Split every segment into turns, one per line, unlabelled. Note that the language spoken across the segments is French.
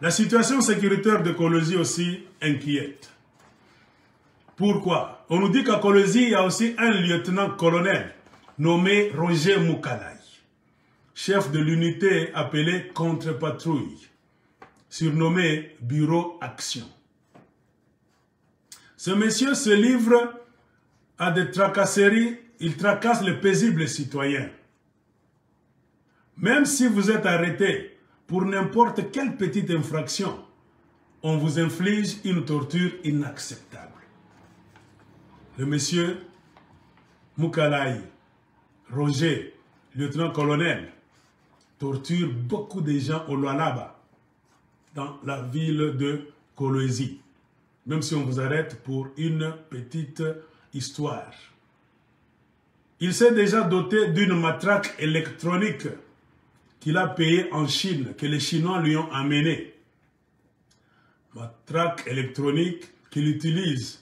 La situation sécuritaire de Kolwezi aussi inquiète. Pourquoi? On nous dit qu'à Kolwezi, il y a aussi un lieutenant-colonel nommé Roger Moukalay, chef de l'unité appelée contre-patrouille, surnommé Bureau Action. Ce monsieur se livre à des tracasseries, il tracasse les paisibles citoyens. Même si vous êtes arrêté pour n'importe quelle petite infraction, on vous inflige une torture inacceptable. Le monsieur Moukalay, Roger, lieutenant-colonel, torture beaucoup de gens au Lualaba, dans la ville de Kolwezi. Même si on vous arrête pour une petite histoire. Il s'est déjà doté d'une matraque électronique qu'il a payée en Chine, que les Chinois lui ont amenée. Matraque électronique qu'il utilise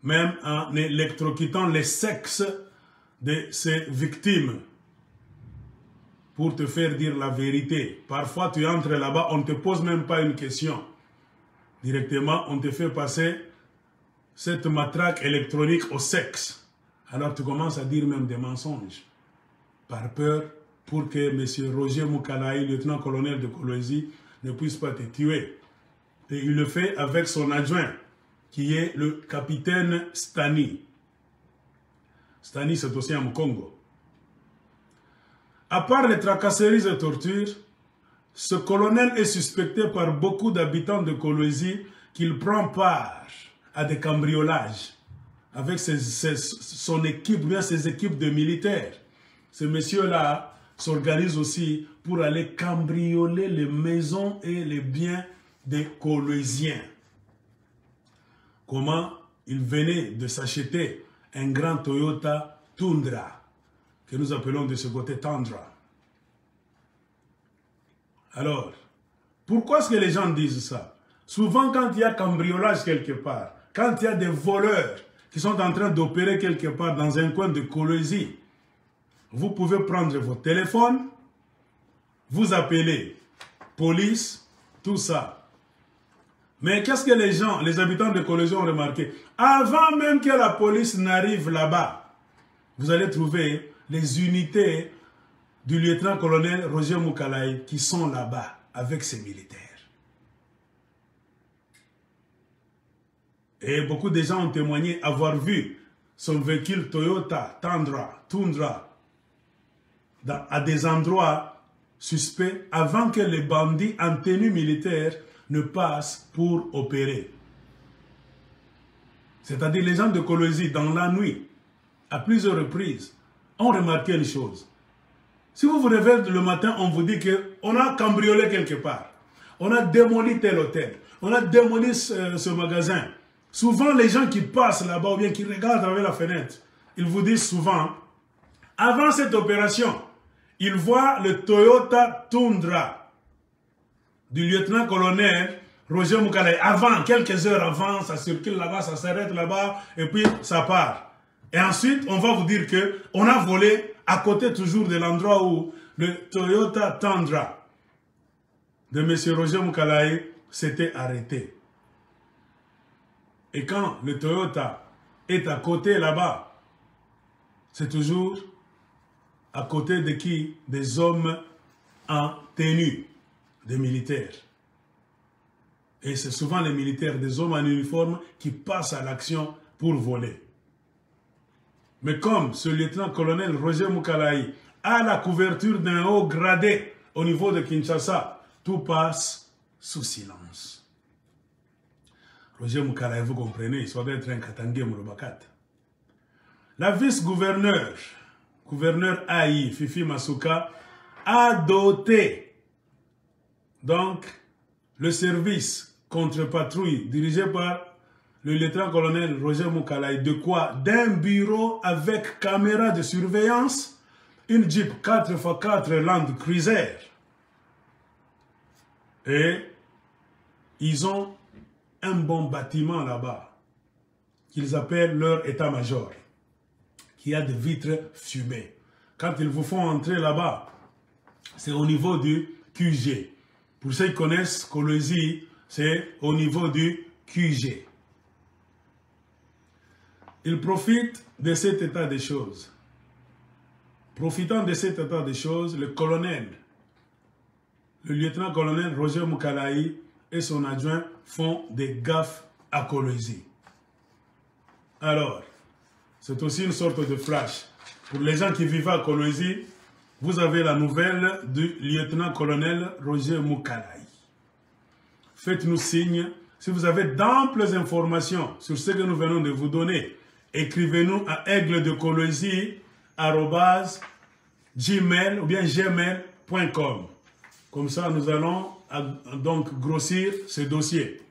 même en électrocutant les sexes de ses victimes pour te faire dire la vérité. Parfois tu entres là-bas, on ne te pose même pas une question. Directement, on te fait passer cette matraque électronique au sexe. Alors tu commences à dire même des mensonges. Par peur pour que M. Roger Moukalay, lieutenant-colonel de Kolwezi, ne puisse pas te tuer. Et il le fait avec son adjoint, qui est le capitaine Stani. Stani, c'est aussi un Congo. À part les tracasseries et tortures, ce colonel est suspecté par beaucoup d'habitants de Kolwezi qu'il prend part à des cambriolages avec son équipe, bien ses équipes de militaires. Ce monsieur-là s'organise aussi pour aller cambrioler les maisons et les biens des Kolweziens. Comment il venait de s'acheter un grand Toyota Tundra, que nous appelons de ce côté Tundra. Alors, pourquoi est-ce que les gens disent ça? Souvent, quand il y a cambriolage quelque part, quand il y a des voleurs qui sont en train d'opérer quelque part dans un coin de Kolwezi, vous pouvez prendre votre téléphone, vous appelez police, tout ça. Mais qu'est-ce que les gens, les habitants de Kolwezi ont remarqué? Avant même que la police n'arrive là-bas, vous allez trouver les unités du lieutenant-colonel Roger Moukalay qui sont là-bas avec ses militaires. Et beaucoup de gens ont témoigné avoir vu son véhicule Toyota Tundra à des endroits suspects avant que les bandits en tenue militaire ne passent pour opérer. C'est-à-dire les gens de Kolwezi, dans la nuit, à plusieurs reprises, ont remarqué une chose. Si vous vous réveillez le matin, on vous dit qu'on a cambriolé quelque part. On a démoli tel hôtel. On a démoli ce magasin. Souvent, les gens qui passent là-bas ou bien qui regardent avec la fenêtre, ils vous disent souvent, avant cette opération, ils voient le Toyota Tundra du lieutenant-colonel Roger Moukalay. Avant, quelques heures avant, ça circule là-bas, ça s'arrête là-bas et puis ça part. Et ensuite, on va vous dire qu'on a volé à côté toujours de l'endroit où le Toyota Tundra de M. Roger Moukalay s'était arrêté. Et quand le Toyota est à côté là-bas, c'est toujours à côté de qui? Des hommes en tenue, des militaires. Et c'est souvent les militaires, des hommes en uniforme qui passent à l'action pour voler. Mais comme ce lieutenant-colonel Roger Moukalay a la couverture d'un haut gradé au niveau de Kinshasa, tout passe sous silence. Roger Moukalay, vous comprenez, il doit être un Katangé Moulobakat. La vice-gouverneur, gouverneur Aïe, Fifi Masuka, a doté donc le service contre-patrouille dirigé par le lieutenant-colonel Roger Moukalay. De quoi? D'un bureau avec caméra de surveillance, une Jeep 4x4 Land Cruiser. Et ils ont un bon bâtiment là-bas, qu'ils appellent leur état-major, qui a des vitres fumées. Quand ils vous font entrer là-bas, c'est au niveau du QG. Pour ceux qui connaissent Kolwezi, c'est au niveau du QG. Il profite de cet état des choses. Profitant de cet état des choses, le lieutenant-colonel Roger Mukalayi et son adjoint font des gaffes à Kolwezi. Alors, c'est aussi une sorte de flash. Pour les gens qui vivent à Kolwezi, vous avez la nouvelle du lieutenant-colonel Roger Mukalayi. Faites-nous signe. Si vous avez d'amples informations sur ce que nous venons de vous donner, écrivez-nous à aigledekolwezi@gmail ou bien gmail.com. Comme ça, nous allons donc grossir ce dossier.